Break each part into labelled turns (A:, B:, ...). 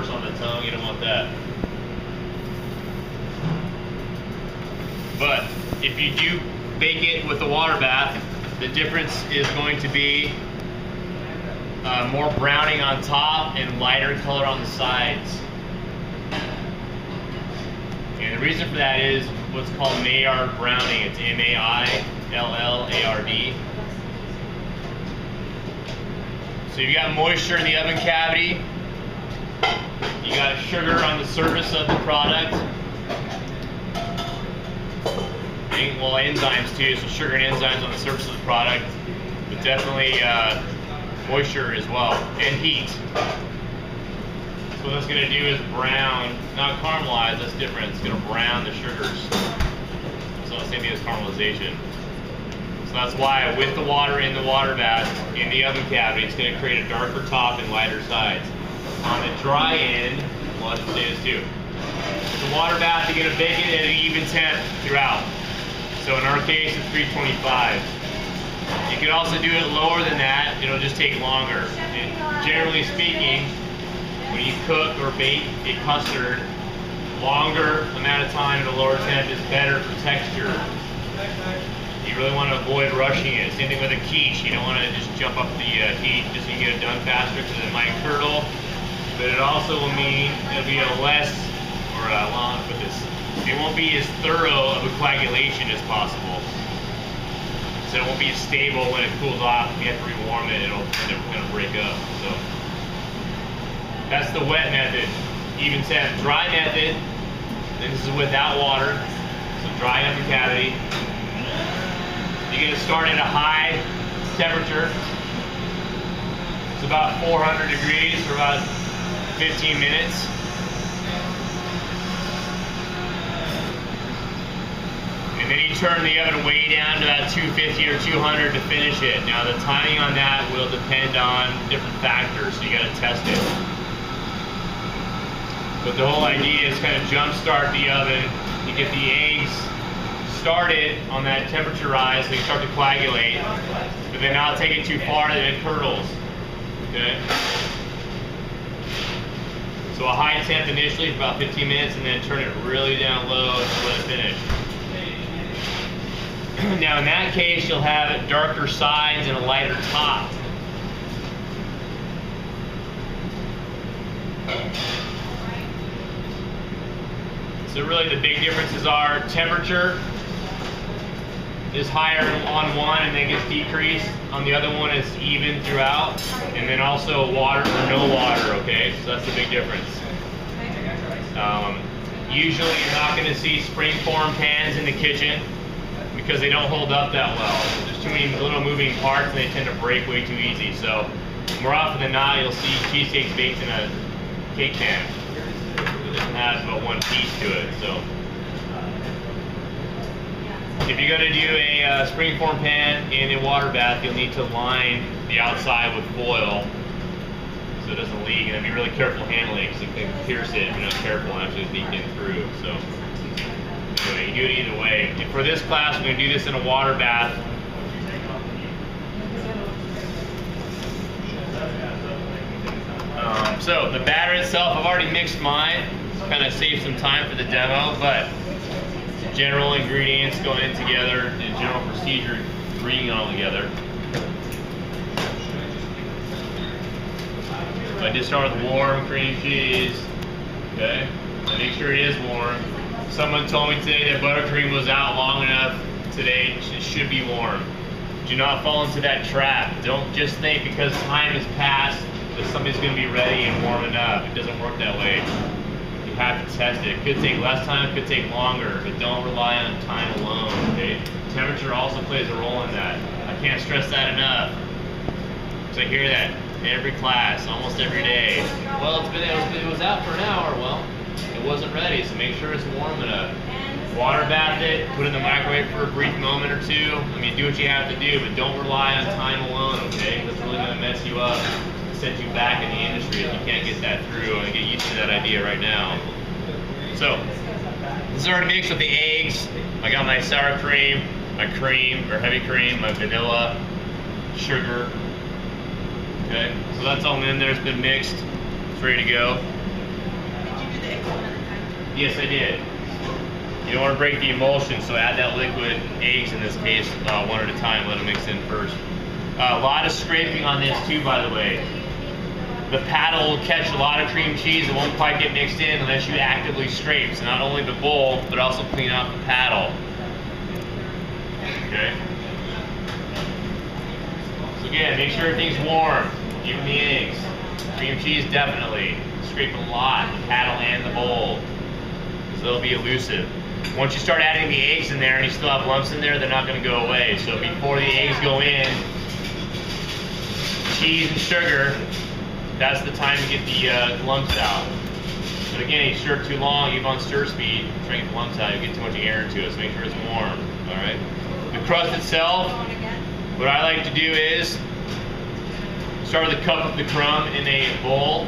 A: markers on the tongue, you don't want that. But if you do bake it with a water bath, the difference is going to be more browning on top and lighter color on the sides. And the reason for that is what's called Maillard browning. It's M-A-I-L-L-A-R-D. So you've got moisture in the oven cavity. You got sugar on the surface of the product. Well, enzymes too, so sugar and enzymes on the surface of the product. But definitely moisture as well, and heat. So what that's going to do is brown, not caramelize, that's different. It's going to brown the sugars. So the same thing as caramelization. So that's why with the water in the water bath, in the oven cavity, it's going to create a darker top and lighter sides. On the dry end, well, I should say this too. With the water bath, you're going to bake it at an even temp throughout. So in our case, it's 325. You could also do it lower than that. It'll just take longer. And generally speaking, when you cook or bake a custard, longer amount of time at a lower temp is better for texture. You really want to avoid rushing it. Same thing with a quiche. You don't want to just jump up the heat just so you get it done faster because it might curdle. But it also will mean it'll be a less, or well, I'll put this, it won't be as thorough of a coagulation as possible. So it won't be as stable when it cools off. You have to rewarm it, it'll kind of break up. So that's the wet method. Even temp. Dry method, this is without water. So dry oven cavity. You're going to start at a high temperature. It's about 400 degrees for about 15 minutes. And then you turn the oven way down to about 250 or 200 to finish it. Now the timing on that will depend on different factors, so you got to test it. But the whole idea is kind of jump start the oven. You get the eggs started on that temperature rise, so you start to coagulate, but then not take it too far that it curdles. Okay? So a high temp initially for about 15 minutes, and then turn it really down low to let it finish. Now in that case, you'll have darker sides and a lighter top. So really the big differences are temperature is higher on one and then gets decreased. On the other one, it's even throughout. And then also water or no water, okay? So that's the big difference. Usually you're not going to see springform pans in the kitchen because they don't hold up that well. There's too many little moving parts and they tend to break way too easy. So more often than not, you'll see cheesecakes baked in a cake pan. It doesn't have but one piece to it. So if you're going to do a springform pan in a water bath, you'll need to line the outside with foil so it doesn't leak, and then be really careful handling it because it can pierce it if you're not careful and actually leak in through. So anyway, you do it either way. And for this class, we're going to do this in a water bath. So the batter itself, I've already mixed mine, kind of saved some time for the demo, but general ingredients going in together and general procedure, bringing it all together. So I just start with warm cream cheese, okay? I make sure it is warm. Someone told me today that buttercream was out long enough today, it should be warm. Do not fall into that trap. Don't just think because time has passed that something's going to be ready and warm enough. It doesn't work that way. You have to test it. It could take less time, it could take longer, but don't rely on time alone, okay? Temperature also plays a role in that. I can't stress that enough. Because I hear that every class, almost every day. Well, it was out for an hour. Well, it wasn't ready, so make sure it's warm enough. Water bath it, put it in the microwave for a brief moment or two. I mean, do what you have to do, but don't rely on time alone, okay? That's really going to mess you up, set you back in the industry if you can't get that through and get used to that idea right now. So, this is already mixed with the eggs. I got my sour cream, my cream, or heavy cream, my vanilla, sugar. Okay, so that's all in there, it's been mixed, it's ready to go.
B: do the eggs one at a time?
A: Yes, I did. You don't want to break the emulsion, so add that liquid eggs in this case one at a time. Let them mix in first. A lot of scraping on this too, by the way. The paddle will catch a lot of cream cheese. It won't quite get mixed in unless you actively scrape. So not only the bowl, but also clean out the paddle. Okay. So again, make sure everything's warm. Even the eggs. Cream cheese definitely. Scrape a lot, the paddle and the bowl. So they'll be elusive. Once you start adding the eggs in there and you still have lumps in there, they're not going to go away. So before the eggs go in, cheese and sugar, that's the time to get the lumps out. But again, you stir it too long, even on stir speed, try to get the lumps out, you get too much air into it, so make sure it's warm. Alright? The crust itself, what I like to do is start with a cup of the crumb in a bowl,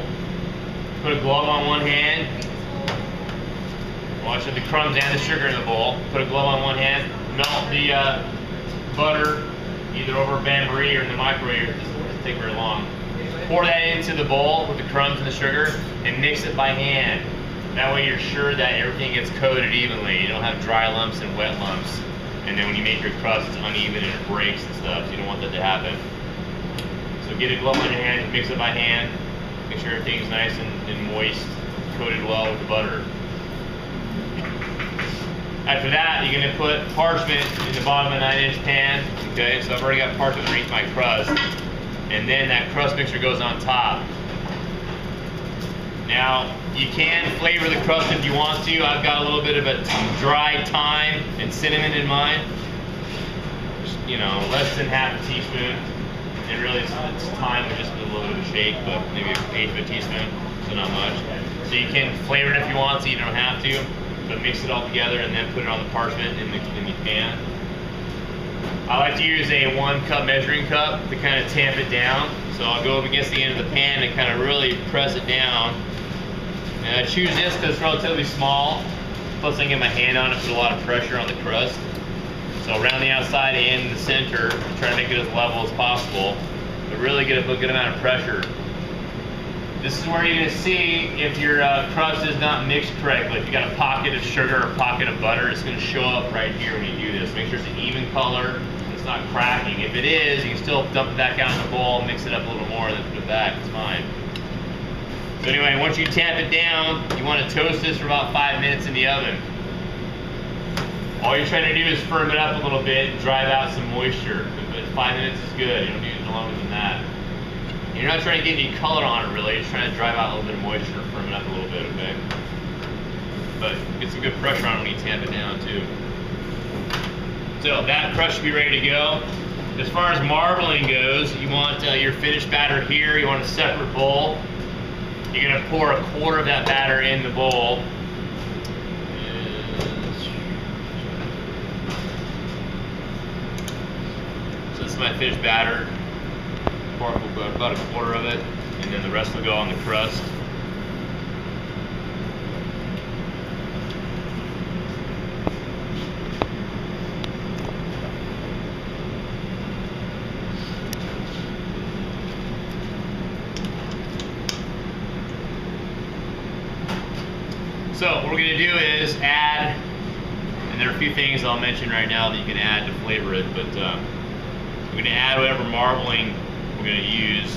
A: put a glove on one hand, watch the crumbs and the sugar in the bowl, put a glove on one hand, melt the butter either over bain-marie or in the microwave, it doesn't take very long. Pour that into the bowl with the crumbs and the sugar and mix it by hand. That way you're sure that everything gets coated evenly. You don't have dry lumps and wet lumps. And then when you make your crust, it's uneven and it breaks and stuff. So you don't want that to happen. So get a glove on your hand, mix it by hand. Make sure everything's nice and moist, coated well with the butter. After that, you're going to put parchment in the bottom of a 9-inch pan. Okay, so I've already got parchment underneath my crust. And then that crust mixture goes on top. Now, you can flavor the crust if you want to. I've got a little bit of a dried thyme and cinnamon in mine. Just, you know, less than half a teaspoon. And really, it's thyme with just a little bit of a shake, but maybe an eighth of a teaspoon, so not much. So you can flavor it if you want to. You don't have to. But mix it all together and then put it on the parchment in the pan. I like to use a 1 cup measuring cup to kind of tamp it down. So I'll go up against the end of the pan and kind of really press it down. And I choose this because it's relatively small. Plus I can get my hand on it, put a lot of pressure on the crust. So around the outside and the center, try to make it as level as possible. But really get a good amount of pressure. This is where you're going to see if your crust is not mixed correctly. If you got a pocket of sugar or a pocket of butter, it's going to show up right here when you do this. Make sure it's an even color, and it's not cracking. If it is, you can still dump it back out in the bowl, mix it up a little more, and then put it back. It's fine. So anyway, once you tamp it down, you want to toast this for about 5 minutes in the oven. All you're trying to do is firm it up a little bit and drive out some moisture. But 5 minutes is good. You don't need it longer than that. You're not trying to get any color on it really, you're just trying to drive out a little bit of moisture, firm it up a little bit, okay? But get some good pressure on it when you tamp it down too. So that crust should be ready to go. As far as marbling goes, you want your finished batter here, you want a separate bowl. You're gonna pour a quarter of that batter in the bowl. So this is my finished batter. About a quarter of it, and then the rest will go on the crust. So what we're going to do is add, and there are a few things I'll mention right now that you can add to flavor it, but we're going to add whatever marbling we're going to use,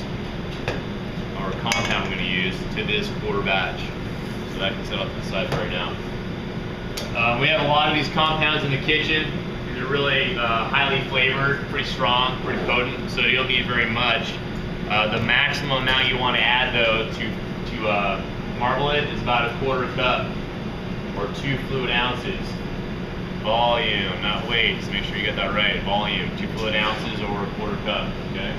A: or compound we're going to use, to this quarter batch. So that can set up to the side for right now. We have a lot of these compounds in the kitchen, and they're really highly flavored, pretty strong, pretty potent, so you don't need very much. The maximum amount you want to add though to marble it is about a quarter cup, or 2 fluid ounces. Volume, not weight, so make sure you get that right. Volume, 2 fluid ounces or a quarter cup, okay?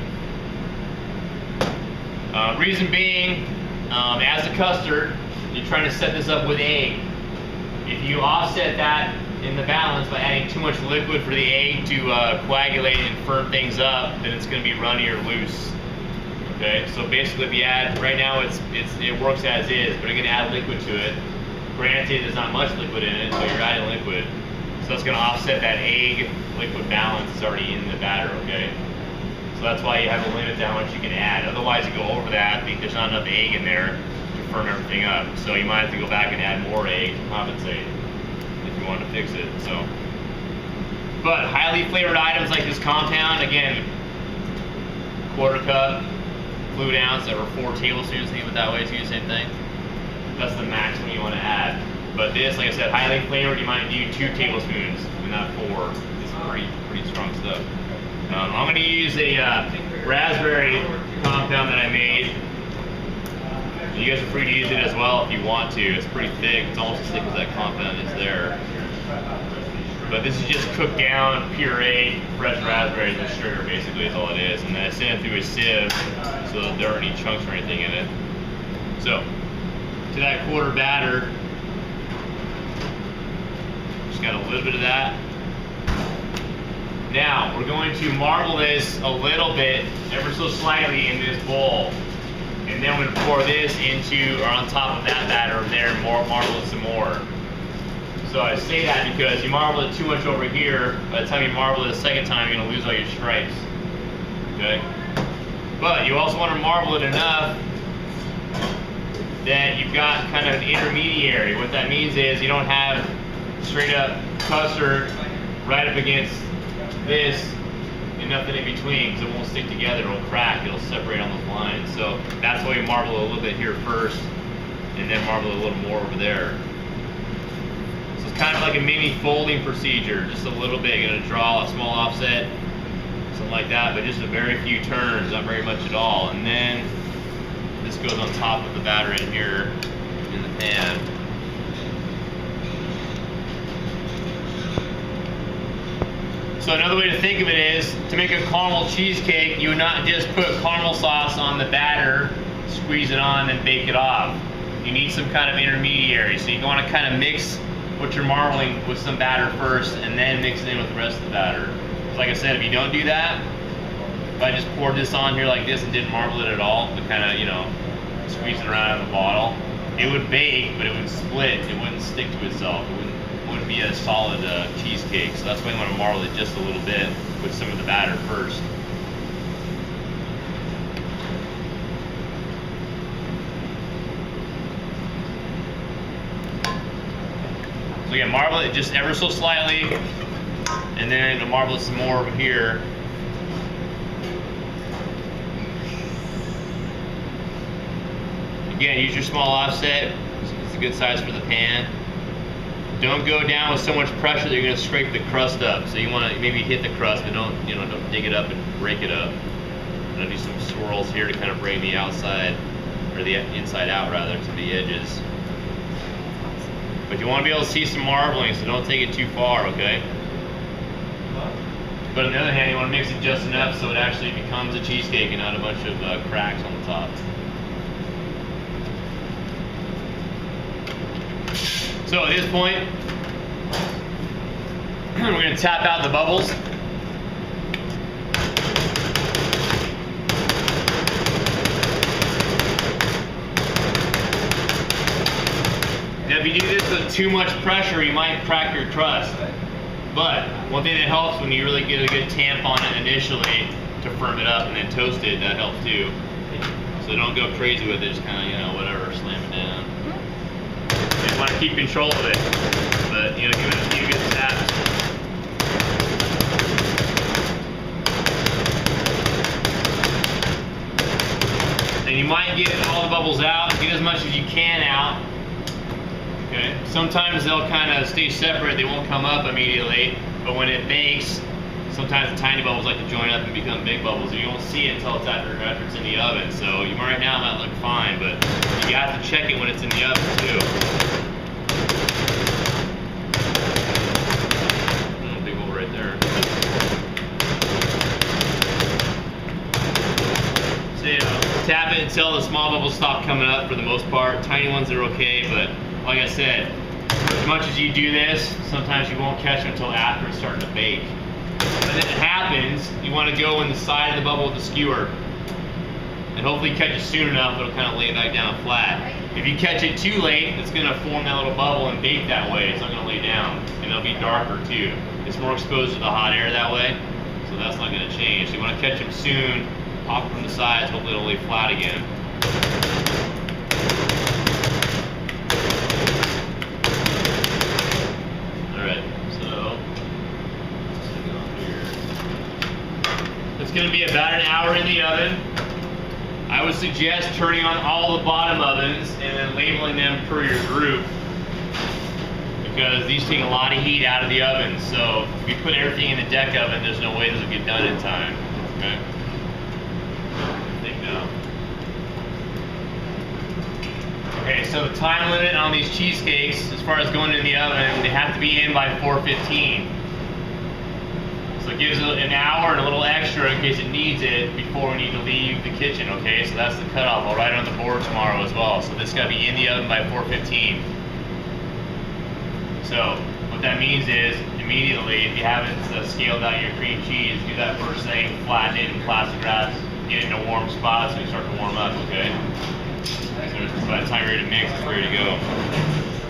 A: Reason being, as a custard, you're trying to set this up with egg. If you offset that in the balance by adding too much liquid for the egg to coagulate and firm things up, then it's going to be runny or loose. Okay, so basically if you add, right now it works as is, but you're going to add liquid to it. Granted, there's not much liquid in it, but you're adding liquid. So it's going to offset that egg liquid balance that's already in the batter, okay? So that's why you have a limit to how much you can add. Otherwise, you go over that, I think there's not enough egg in there to firm everything up. So you might have to go back and add more egg to compensate if you want to fix it. So, but highly flavored items like this compound, again, 1/4 cup, fluid ounce over 4 tablespoons. Think of it that way, it's the same thing. That's the maximum you want to add. But this, like I said, highly flavored, you might do 2 tablespoons and not 4. This is pretty strong stuff. I'm going to use a raspberry compound that I made. You guys are free to use it as well if you want to. It's pretty thick. It's almost as thick as that compound is there. But this is just cooked down, pureed, fresh raspberries and sugar, basically is all it is. And then I send it through a sieve so that there aren't any chunks or anything in it. So, to that 1/4 batter, just got a little bit of that. Now, we're going to marble this a little bit, ever so slightly, in this bowl. And then we're going to pour this into, or on top of that batter over there, and marble it some more. So I say that because you marble it too much over here, by the time you marble it a second time, you're going to lose all your stripes. Okay? But you also want to marble it enough that you've got kind of an intermediary. What that means is you don't have straight up custard right up against this and nothing in between, because it won't stick together, it'll crack, it'll separate on those lines. So that's why we marble it a little bit here first and then marble it a little more over there. So it's kind of like a mini folding procedure, just a little bit. You're going to draw a small offset, something like that, but just a very few turns, not very much at all. And then this goes on top of the batter in here in the pan. So another way to think of it is, to make a caramel cheesecake, you would not just put caramel sauce on the batter, squeeze it on, and bake it off. You need some kind of intermediary. So you want to kind of mix what you're marbling with some batter first, and then mix it in with the rest of the batter. So like I said, if you don't do that, if I just poured this on here like this and didn't marble it at all, but kind of, you know, squeeze it around in the bottle, it would bake, but it would split. It wouldn't stick to itself. It wouldn't be a solid cheesecake. So that's why you want to marble it just a little bit with some of the batter first. So again, marble it just ever so slightly, and then marble it some more over here. Again, use your small offset. It's a good size for the pan. Don't go down with so much pressure that you're going to scrape the crust up. So you want to maybe hit the crust, but don't dig it up and break it up. I'm going to do some swirls here to kind of bring the outside, or the inside out rather, to the edges. But you want to be able to see some marbling, so don't take it too far, okay? But on the other hand, you want to mix it just enough so it actually becomes a cheesecake and not a bunch of cracks on the top. So at this point, we're going to tap out the bubbles. Now if you do this with too much pressure, you might crack your crust. But one thing that helps when you really get a good tamp on it initially to firm it up and then toast it, that helps too. So don't go crazy with it, just kind of, you know, whatever, slam it down. You want to keep control of it, but you know, give it a few good taps. And you might get all the bubbles out, get as much as you can out. Okay. Sometimes they'll kind of stay separate, they won't come up immediately, but when it bakes, sometimes the tiny bubbles like to join up and become big bubbles. You won't see it until it's after it's in the oven. So you right now it might look fine, but you have to check it when it's in the oven too. Big bubble right there. So you know, tap it until the small bubbles stop coming up for the most part. Tiny ones are okay, but like I said, as much as you do this, sometimes you won't catch them until after it's starting to bake. When it happens, you want to go in the side of the bubble with the skewer. And hopefully catch it soon enough, it'll kind of lay back down flat. If you catch it too late, it's going to form that little bubble and bake that way. It's not going to lay down, and it'll be darker too. It's more exposed to the hot air that way, so that's not going to change. So you want to catch them soon, pop it from the sides, hopefully it'll lay flat again. going to be about an hour in the oven. I would suggest turning on all the bottom ovens and then labeling them per your group, because these take a lot of heat out of the oven. So if you put everything in the deck oven, there's no way this will get done in time. Okay? I think no. Okay, so the time limit on these cheesecakes, as far as going in the oven, they have to be in by 4:15. So it gives it an hour and a little extra in case it needs it before we need to leave the kitchen, okay? So that's the cutoff. I'll write it on the board tomorrow as well. So this got to be in the oven by 4:15. So what that means is, immediately, if you haven't scaled out your cream cheese, do that first thing, flatten it in plastic wrap, get it in a warm spot so you start to warm up, okay? So by the time you're ready to mix, it's ready to go.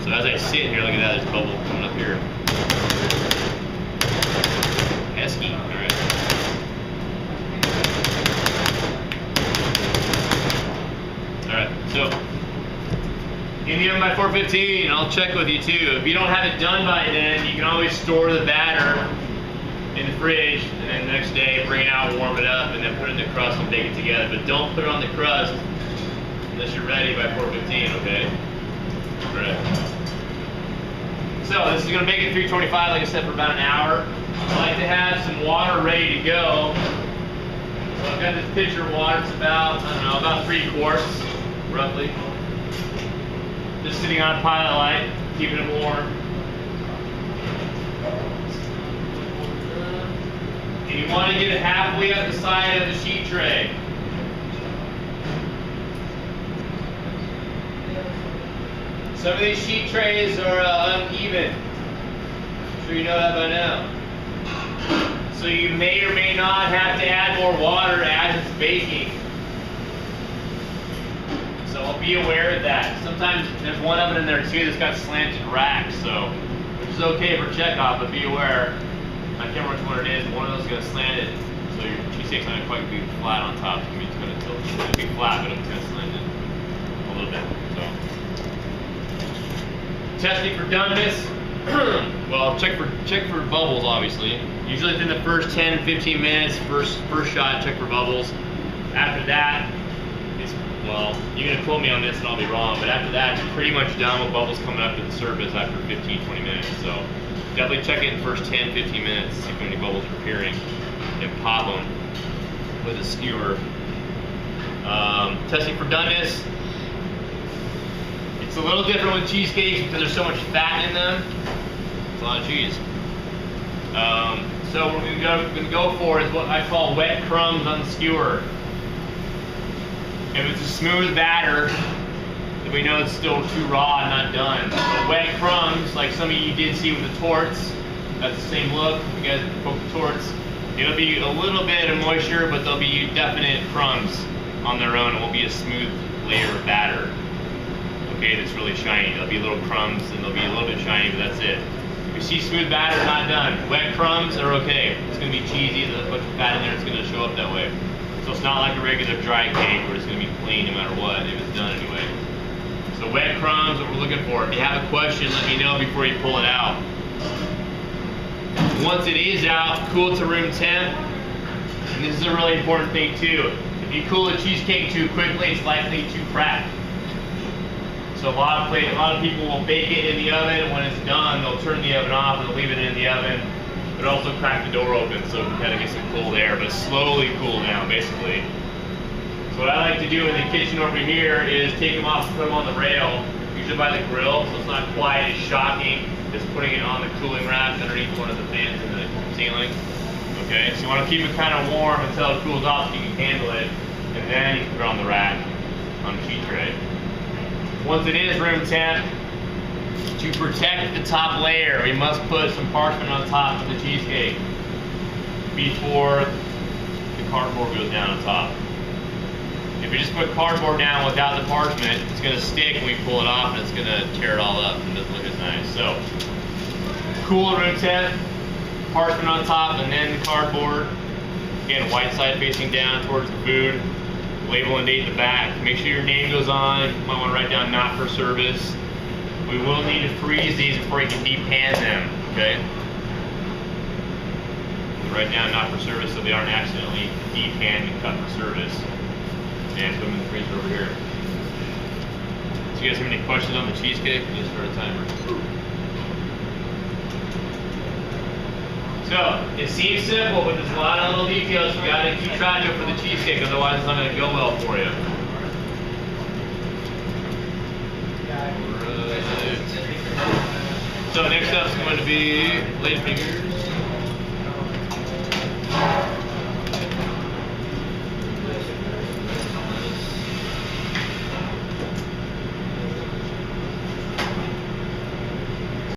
A: So as I sit here, look at that, there's bubble coming up here. Pesky, alright. Alright, so in the oven by 4:15, I'll check with you too. If you don't have it done by then, you can always store the batter in the fridge, and then the next day bring it out, warm it up, and then put it in the crust and bake it together. But don't put it on the crust unless you're ready by 4:15, okay? Alright. So this is going to bake at 325, like I said, for about an hour. I like to have some water ready to go. So I've got this pitcher of water. It's about, I don't know, about 3/4, roughly. Just sitting on a pilot light, keeping it warm. And you want to get it halfway up the side of the sheet tray. Some of these sheet trays are uneven. I'm sure you know that by now. So you may or may not have to add more water as it's baking. So be aware of that. Sometimes there's one oven in there too that's got slanted racks, so which is okay for checkoff, but be aware. I can't remember which one it is. One of those is going to slant it, so your cheesecake's not quite be flat on top. It's going to tilt. It'll be flat, but it's going to slant it a little bit. So testing for doneness. Well, check for bubbles, obviously. Usually within the first 10-15 minutes, first shot, check for bubbles. After that, it's, well, you're gonna quote me on this and I'll be wrong, but after that, it's pretty much done with bubbles coming up to the surface after 15-20 minutes. So definitely check it in the first 10-15 minutes, see if any bubbles are appearing, and pop them with a skewer. Testing for doneness. It's a little different with cheesecakes because there's so much fat in them. It's a lot of cheese. So what we're going to go for is what I call wet crumbs on the skewer. If it's a smooth batter, then we know it's still too raw and not done. But wet crumbs, like some of you did see with the torts, that's the same look. You guys poke the torts. It'll be a little bit of moisture, but there'll be definite crumbs on their own. It won't be a smooth layer of batter. Okay, that's really shiny. There'll be little crumbs and they'll be a little bit shiny, but that's it. If you see smooth batter, not done. Wet crumbs are okay. It's going to be cheesy. There's a bunch of fat in there. It's going to show up that way. So it's not like a regular dry cake where it's going to be clean no matter what, if it's done anyway. So wet crumbs, what we're looking for. If you have a question, let me know before you pull it out. Once it is out, cool it to room temp. And this is a really important thing too. If you cool a cheesecake too quickly, it's likely to crack. So a lot of people will bake it in the oven, and when it's done, they'll turn the oven off and they'll leave it in the oven, but also crack the door open so we kind of get some cold air, but slowly cool down, basically. So what I like to do in the kitchen over here is take them off and put them on the rail, usually by the grill, so it's not quite as shocking as putting it on the cooling rack underneath one of the fans in the ceiling. Okay, so you want to keep it kind of warm until it cools off so you can handle it, and then you can put it on the rack on the sheet tray. Once it is room temp, to protect the top layer, we must put some parchment on top of the cheesecake before the cardboard goes down on top. If you just put cardboard down without the parchment, it's going to stick when we pull it off and it's going to tear it all up and it doesn't look as nice. So, cool room temp, parchment on top, and then the cardboard. Again, white side facing down towards the food. Label and date in the back. Make sure your name goes on. You might want to write down not for service. We will need to freeze these before you can depan them, okay? Right now, not for service, so they aren't accidentally decanned and cut for service. And put them in the freezer over here. So you guys have any questions on the cheesecake? You just start a timer. So, it seems simple, but there's a lot of little details you gotta keep track of for the cheesecake, otherwise it's not gonna go well for you. Right. So next up is going to be lady's fingers.